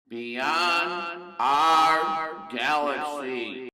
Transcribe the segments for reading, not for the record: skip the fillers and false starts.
Beyond our galaxy.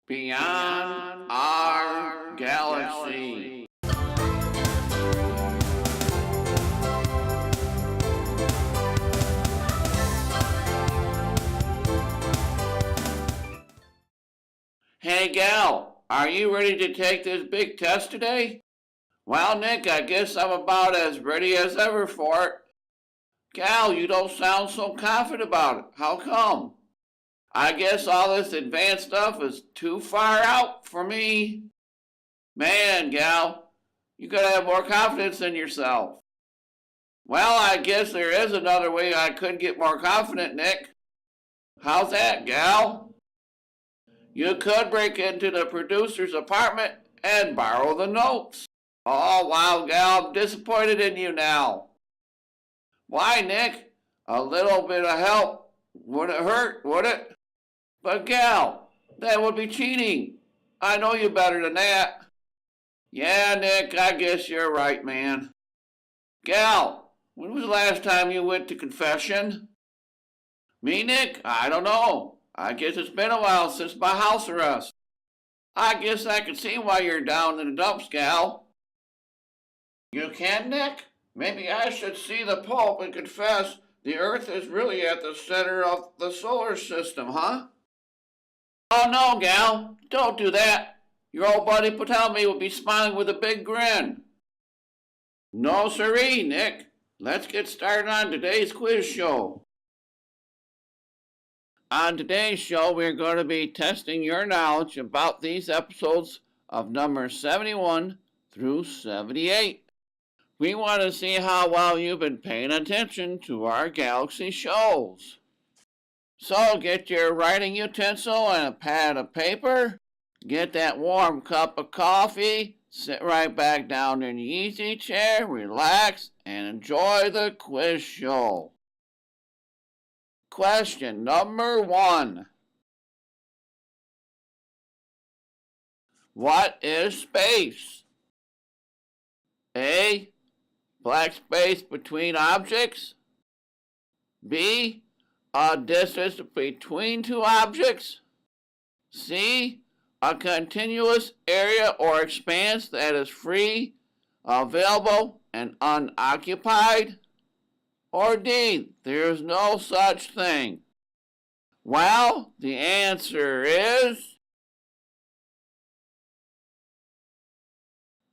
Beyond our galaxy. Hey gal, are you ready to take this big test today? Well, Nick, I guess I'm about as ready as ever for it. Gal, you don't sound so confident about it. How come? I guess all this advanced stuff is too far out for me. Man, gal, you gotta have more confidence in yourself. Well, I guess there is another way I could get more confident, Nick. How's that, gal? You could break into the producer's apartment and borrow the notes. Oh, wow, gal, I'm disappointed in you now. Why, Nick? A little bit of help wouldn't hurt, would it? But gal, that would be cheating. I know you better than that. Yeah, Nick, I guess you're right, man. Gal, when was the last time you went to confession? Me, Nick? I don't know. I guess it's been a while since my house arrest. I guess I can see why you're down in the dumps, gal. You can, Nick? Maybe I should see the Pope and confess the Earth is really at the center of the solar system, huh? Oh, no, gal, don't do that. Your old buddy Ptolemy would be smiling with a big grin. No, siree, Nick. Let's get started on today's quiz show. On today's show, we're going to be testing your knowledge about these episodes of numbers 71 through 78. We want to see how well you've been paying attention to our galaxy shows. So get your writing utensil and a pad of paper. Get that warm cup of coffee. Sit right back down in the easy chair, relax, and enjoy the quiz show. Question number 1. What is space? A. Black space between objects. B. A distance between two objects. C. A continuous area or expanse that is free, available, and unoccupied. Or D. There is no such thing. Well, the answer is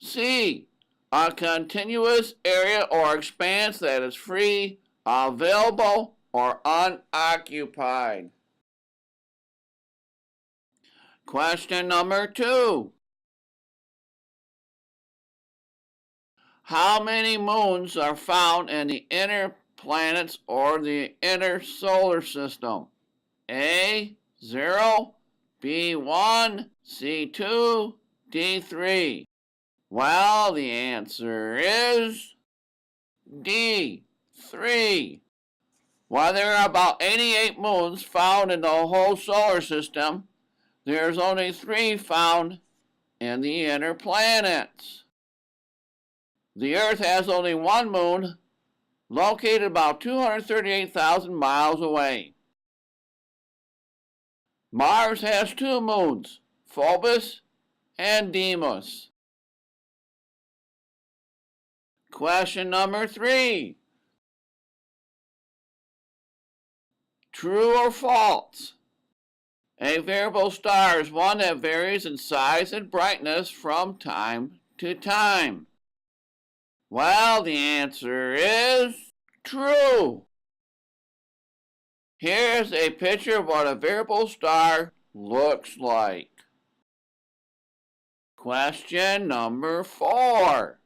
C. A continuous area or expanse that is free, available, or unoccupied. Question number 2. How many moons are found in the inner planets or the inner solar system? A. 0, B. 1, C. 2, D. 3. Well, the answer is D. 3. While there are about 88 moons found in the whole solar system, there's only 3 found in the inner planets. The Earth has only 1 moon, located about 238,000 miles away. Mars has 2 moons, Phobos and Deimos. Question number 3. True or false? A variable star is one that varies in size and brightness from time to time. Well, the answer is true. Here's a picture of what a variable star looks like. Question number 4.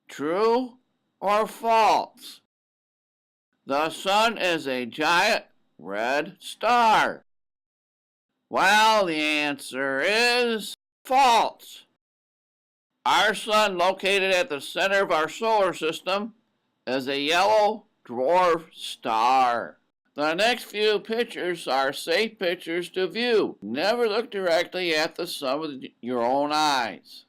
True or false? The sun is a giant red star. Well, the answer is false. Our sun, located at the center of our solar system, is a yellow dwarf star. The next few pictures are safe pictures to view. Never look directly at the sun with your own eyes.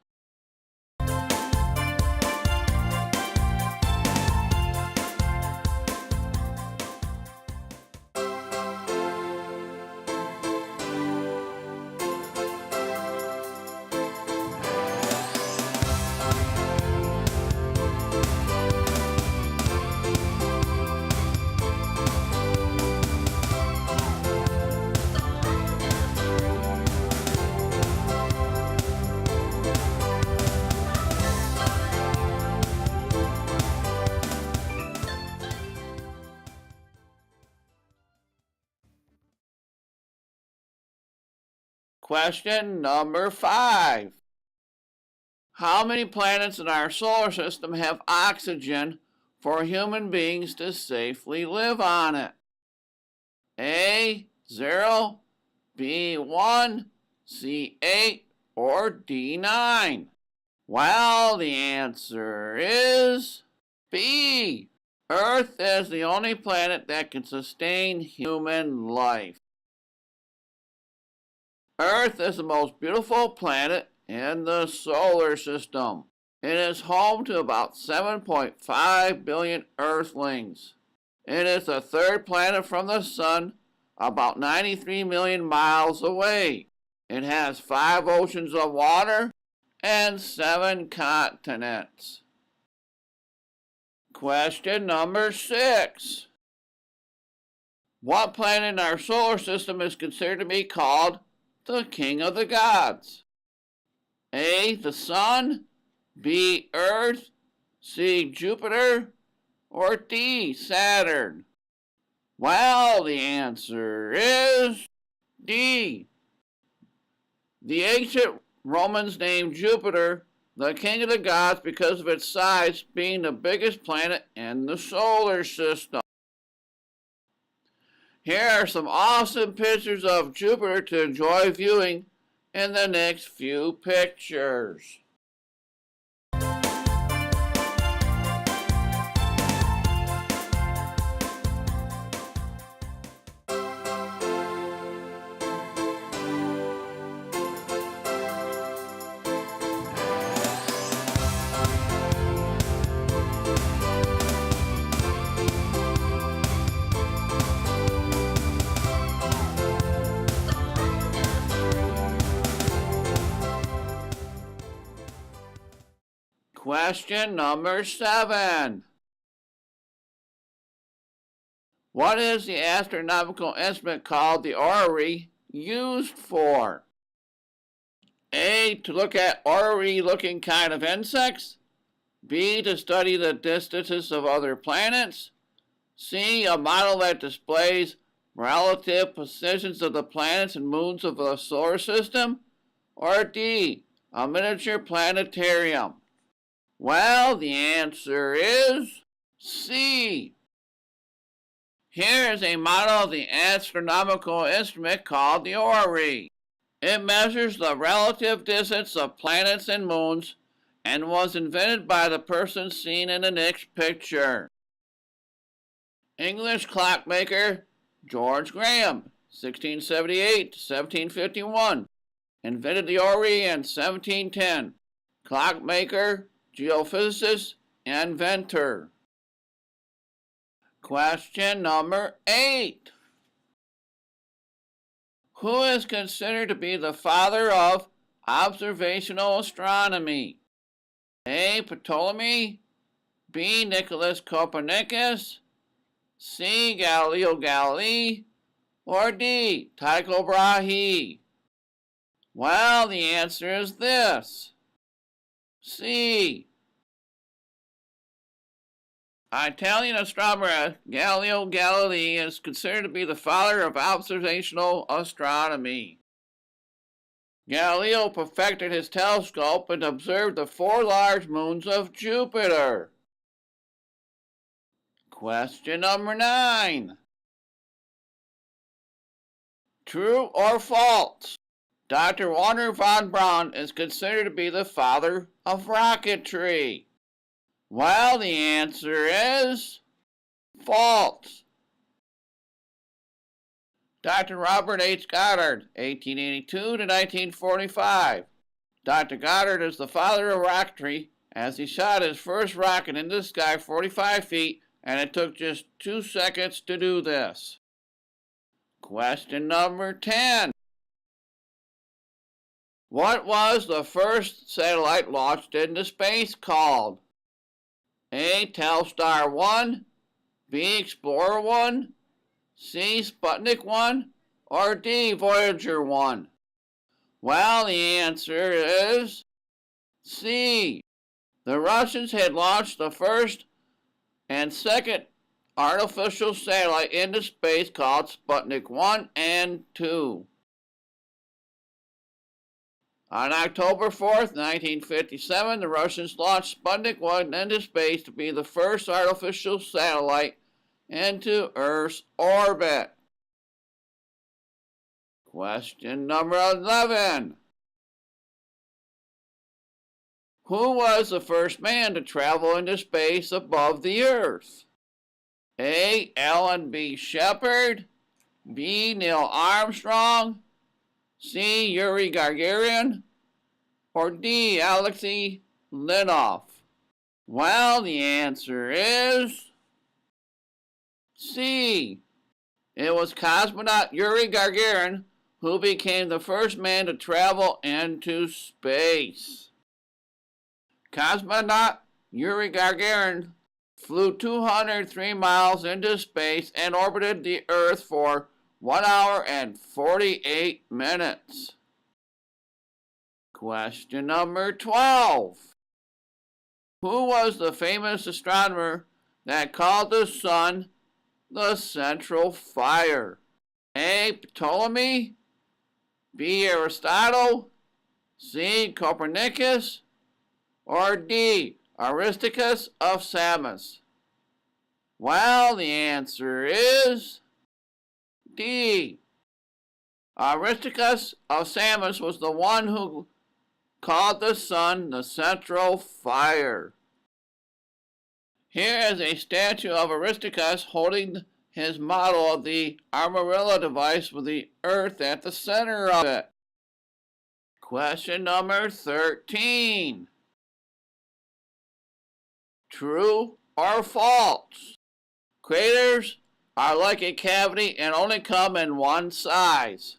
Question number 5. How many planets in our solar system have oxygen for human beings to safely live on it? A, 0, B, 1, C, 8, or D, 9? Well, the answer is B. Earth is the only planet that can sustain human life. Earth is the most beautiful planet in the solar system. It is home to about 7.5 billion Earthlings. It is the third planet from the sun, about 93 million miles away. It has 5 oceans of water and 7 continents. Question number 6. What planet in our solar system is considered to be called the king of the gods? A, the sun, B, Earth, C, Jupiter, or D, Saturn? Well, the answer is D. The ancient Romans named Jupiter the king of the gods because of its size, being the biggest planet in the solar system. Here are some awesome pictures of Jupiter to enjoy viewing in the next few pictures. Question number 7. What is the astronomical instrument called the orrery used for? A, to look at orrery-looking kind of insects. B, to study the distances of other planets. C, a model that displays relative positions of the planets and moons of the solar system. Or D, a miniature planetarium. Well, the answer is C. Here is a model of the astronomical instrument called the orrery. It measures the relative distance of planets and moons and was invented by the person seen in the next picture. English clockmaker George Graham, 1678 to 1751, invented the orrery in 1710. Clockmaker, geophysicist, and inventor. Question number 8. Who is considered to be the father of observational astronomy? A, Ptolemy, B, Nicholas Copernicus, C, Galileo Galilei, or D, Tycho Brahe? Well, the answer is this. C. Italian astronomer Galileo Galilei is considered to be the father of observational astronomy. Galileo perfected his telescope and observed the 4 large moons of Jupiter. Question number 9. True or false? Dr. Wernher von Braun is considered to be the father of rocketry. Well, the answer is false. Dr. Robert H. Goddard, 1882 to 1945. Dr. Goddard is the father of rocketry as he shot his first rocket into the sky 45 feet, and it took just 2 seconds to do this. Question number 10. What was the first satellite launched into space called? A. Telstar 1, B. Explorer 1, C. Sputnik 1, or D. Voyager 1? Well, the answer is C. The Russians had launched the first and second artificial satellite into space called Sputnik 1 and 2. On October 4th, 1957, the Russians launched Sputnik 1 into space to be the first artificial satellite into Earth's orbit. Question number 11. Who was the first man to travel into space above the Earth? A. Alan B. Shepard, B. Neil Armstrong, C. Yuri Gagarin, or D. Alexei Leonov? Well, the answer is C. It was cosmonaut Yuri Gagarin who became the first man to travel into space. Cosmonaut Yuri Gagarin flew 203 miles into space and orbited the Earth for 1 hour and 48 minutes. Question number 12. Who was the famous astronomer that called the sun the central fire? A. Ptolemy, B. Aristotle, C. Copernicus, or D. Aristarchus of Samos? Well, the answer is D. Aristarchus of Samos was the one who called the sun the central fire. Here is a statue of Aristarchus holding his model of the Armadillo device with the Earth at the center of it. Question number 13. True or false? Craters are like a cavity and only come in one size.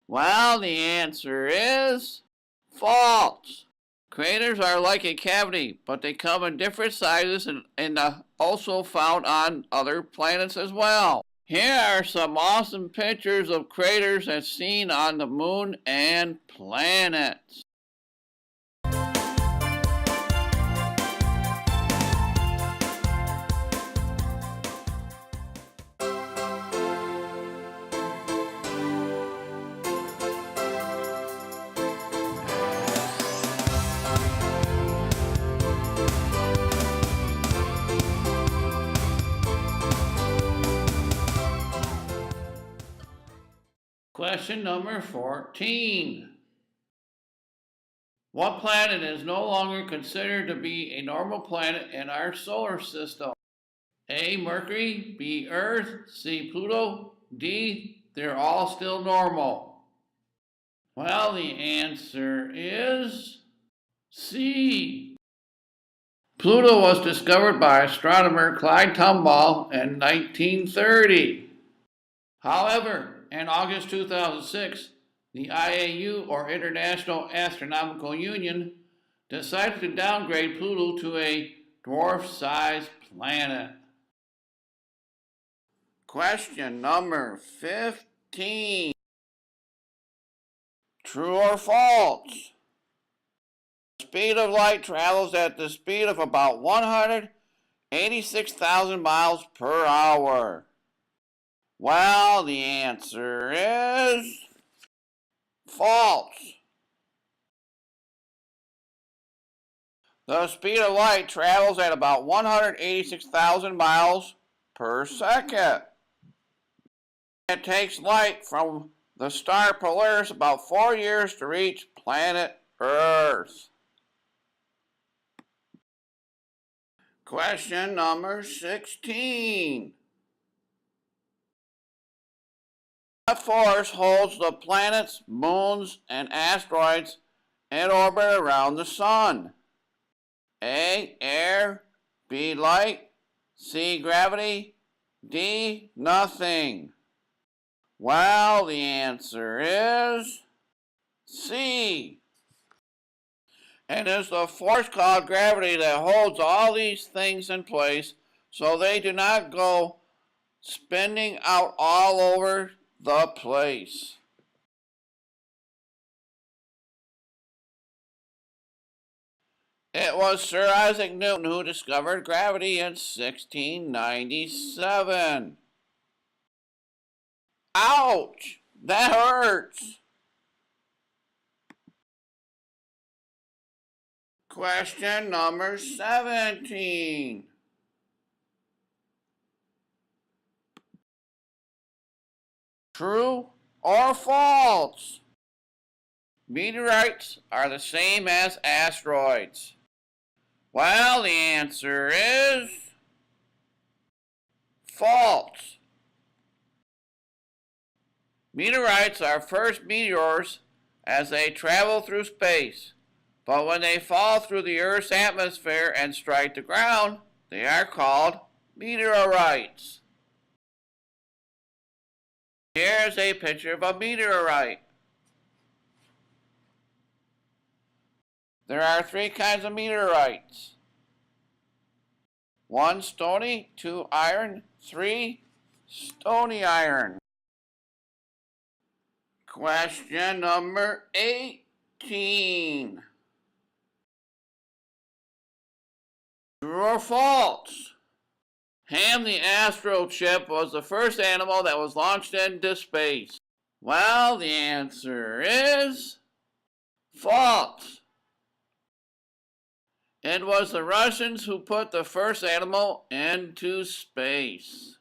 Well, the answer is false. Craters are like a cavity, but they come in different sizes and also found on other planets as well. Here are some awesome pictures of craters as seen on the moon and planets. Question number 14. What planet is no longer considered to be a normal planet in our solar system? A. Mercury, B. Earth, C. Pluto, D. They're all still normal. Well, the answer is C. Pluto was discovered by astronomer Clyde Tombaugh in 1930. However, in August 2006, the IAU, or International Astronomical Union, decided to downgrade Pluto to a dwarf-sized planet. Question number 15. True or false? The speed of light travels at the speed of about 100 86,000 miles per hour. Well, the answer is false. The speed of light travels at about 186,000 miles per second. It takes light from the star Polaris about 4 years to reach planet Earth. Question number 16. What force holds the planets, moons, and asteroids in orbit around the sun? A. Air. B. Light. C. Gravity. D. Nothing. Well, the answer is C. And it's the force called gravity that holds all these things in place so they do not go spinning out all over the place. It was Sir Isaac Newton who discovered gravity in 1697. Ouch! That hurts! Question number 17. True or false? Meteorites are the same as asteroids. Well, the answer is false. Meteorites are first meteors as they travel through space, but when they fall through the Earth's atmosphere and strike the ground, they are called meteorites. Here's a picture of a meteorite. There are 3 kinds of meteorites. 1 stony, 2 iron, 3 stony iron. Question number 18. True or false? Ham the Astro chip was the first animal that was launched into space. Well, the answer is false. It was the Russians who put the first animal into space.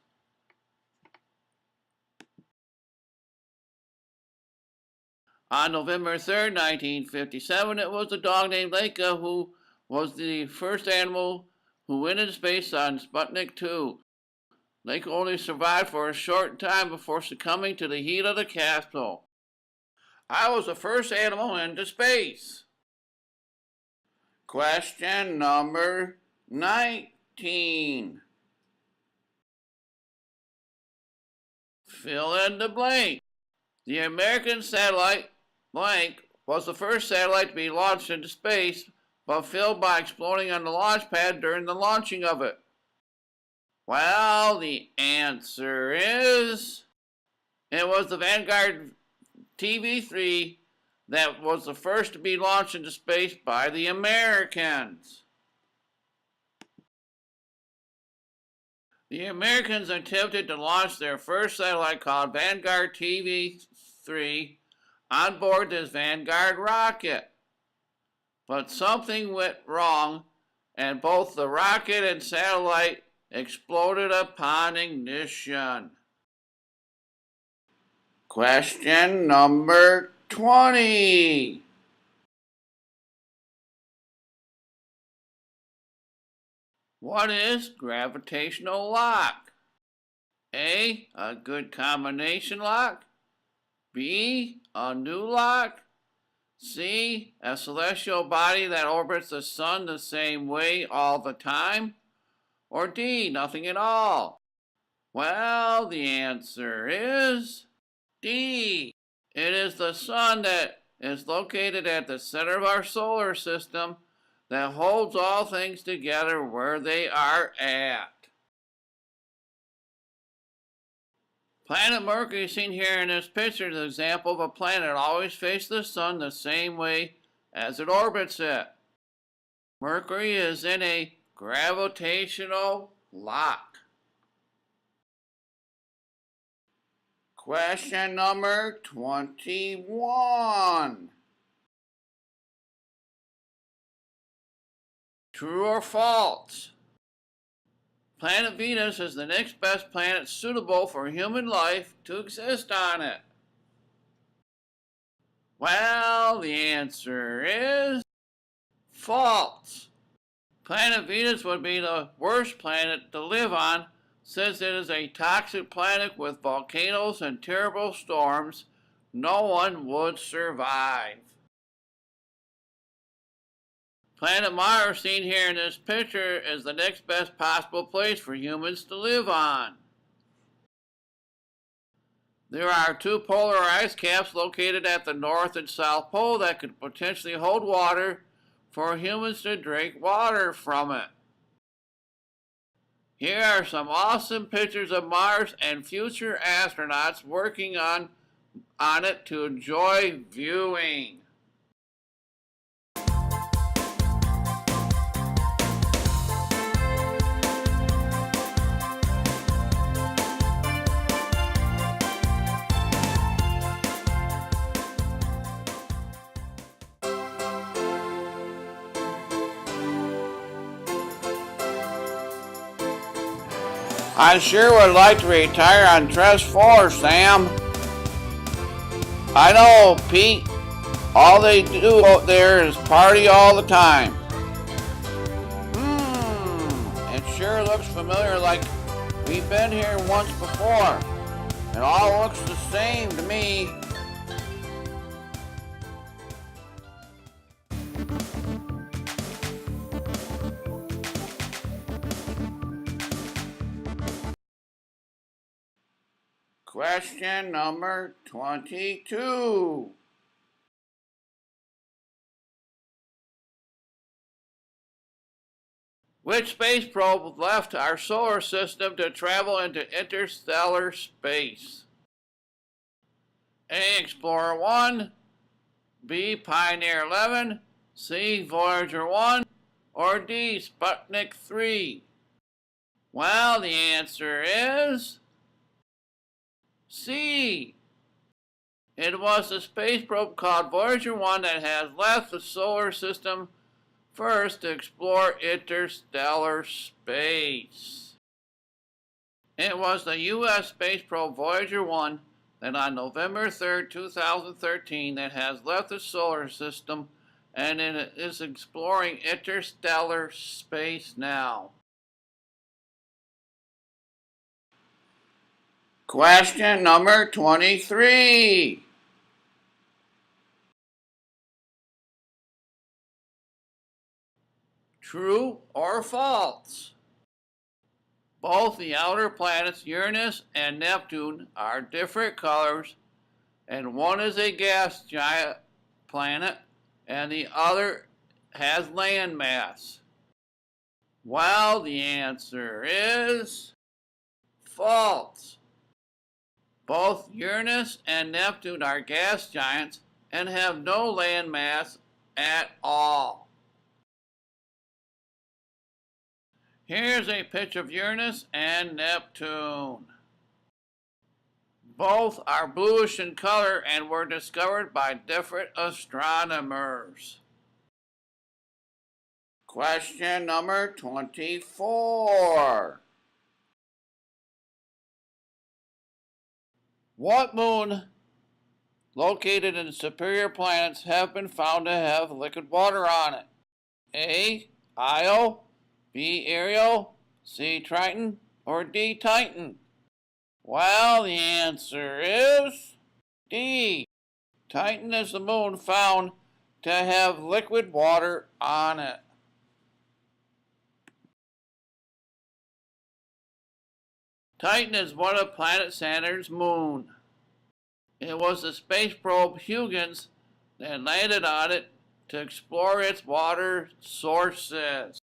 On November 3rd, 1957, it was a dog named Laika who was the first animal who went into space on Sputnik 2. Laika only survived for a short time before succumbing to the heat of the capsule. I was the first animal into space. Question number 19. Fill in the blank. The American satellite blank was the first satellite to be launched into space, but failed by exploding on the launch pad during the launching of it. Well, the answer is it was the Vanguard TV-3 that was the first to be launched into space by the Americans. The Americans attempted to launch their first satellite called Vanguard TV-3 on board this Vanguard rocket. But something went wrong, and both the rocket and satellite exploded upon ignition. Question number 20. What is gravitational lock? A good combination lock. B, a new lock. C, a celestial body that orbits the sun the same way all the time. Or D, nothing at all. Well, the answer is D. It is the sun that is located at the center of our solar system that holds all things together where they are at. Planet Mercury, seen here in this picture, is an example of a planet that always faces the sun the same way as it orbits it. Mercury is in a Gravitational Lock. Question number 21. True or false? Planet Venus is the next best planet suitable for human life to exist on it. Well, the answer is false. Planet Venus would be the worst planet to live on since it is a toxic planet with volcanoes and terrible storms. No one would survive. Planet Mars, seen here in this picture, is the next best possible place for humans to live on. There are two polar ice caps located at the North and South Pole that could potentially hold water for humans to drink water from it. Here are some awesome pictures of Mars and future astronauts working on it to enjoy viewing. I sure would like to retire on Tres 4, Sam. I know, Pete. All they do out there is party all the time. It sure looks familiar, like we've been here once before. It all looks the same to me. Question number 22. Which space probe left our solar system to travel into interstellar space? A. Explorer 1, B. Pioneer 11, C. Voyager 1, or D. Sputnik 3? Well, the answer is C. It was the space probe called Voyager 1 that has left the solar system first to explore interstellar space. It was the U.S. space probe Voyager 1 that on November 3, 2013 that has left the solar system and it is exploring interstellar space now. Question number 23. True or false? Both the outer planets Uranus and Neptune are different colors, and one is a gas giant planet and the other has land mass. Well, the answer is false. Both Uranus and Neptune are gas giants and have no land mass at all. Here's a picture of Uranus and Neptune. Both are bluish in color and were discovered by different astronomers. Question number 24. What moon located in superior planets have been found to have liquid water on it? A. Io, B. Ariel, C. Triton, or D. Titan? Well, the answer is D. Titan is the moon found to have liquid water on it. Titan is one of planet Saturn's moons. It was the space probe Huygens that landed on it to explore its water sources.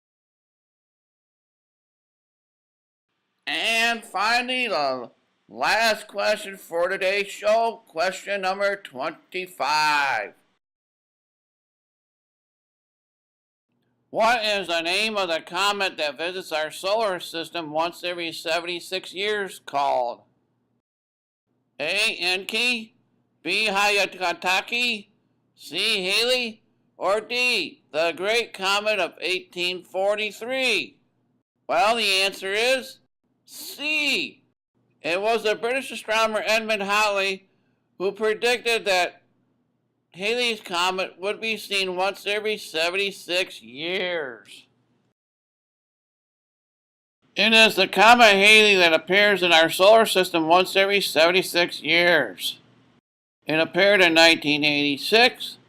And finally, the last question for today's show, question number 25. What is the name of the comet that visits our solar system once every 76 years called? A. Enki, B. Hyakutake, C. Halley, or D. the Great Comet of 1843? Well, the answer is C. It was the British astronomer Edmund Halley who predicted that Halley's Comet would be seen once every 76 years. It is the comet Halley that appears in our solar system once every 76 years. It appeared in 1986,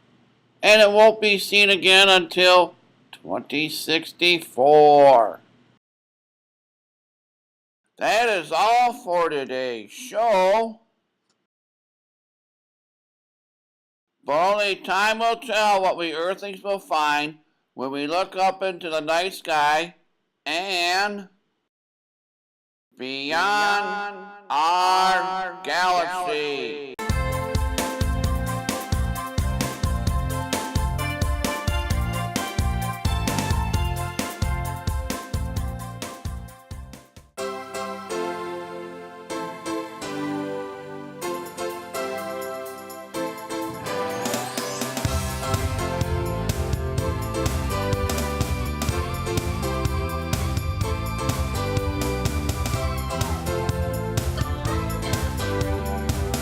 and it won't be seen again until 2064. That is all for today's show. But only time will tell what we Earthlings will find when we look up into the night sky and beyond our galaxy.